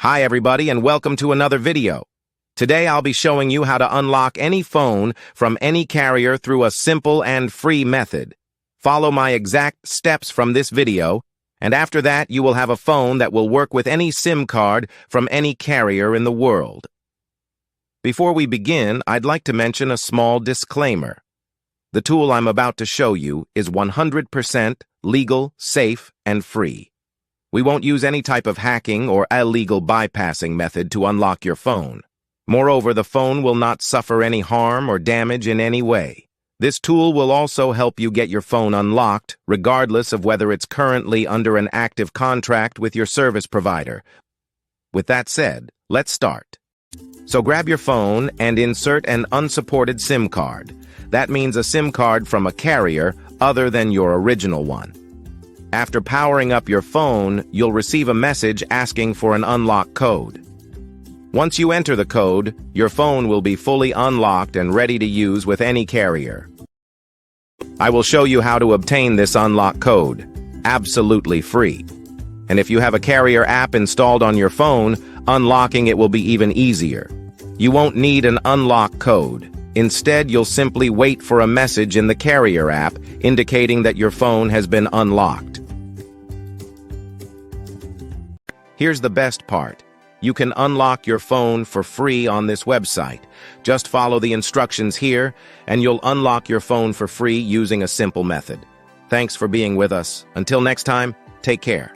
Hi everybody and welcome to another video. Today I'll be showing you how to unlock any phone from any carrier through a simple and free method. Follow my exact steps from this video, and after that you will have a phone that will work with any SIM card from any carrier in the world. Before we begin, I'd like to mention a small disclaimer. The tool I'm about to show you is 100% legal, safe, and free. We won't use any type of hacking or illegal bypassing method to unlock your phone. Moreover, the phone will not suffer any harm or damage in any way. This tool will also help you get your phone unlocked, regardless of whether it's currently under an active contract with your service provider. With that said, let's start. So grab your phone and insert an unsupported SIM card. That means a SIM card from a carrier other than your original one. After powering up your phone, you'll receive a message asking for an unlock code. Once you enter the code, your phone will be fully unlocked and ready to use with any carrier. I will show you how to obtain this unlock code, absolutely free. And if you have a carrier app installed on your phone, unlocking it will be even easier. You won't need an unlock code. Instead, you'll simply wait for a message in the carrier app indicating that your phone has been unlocked. Here's the best part. You can unlock your phone for free on this website. Just follow the instructions here, and you'll unlock your phone for free using a simple method. Thanks for being with us. Until next time, take care.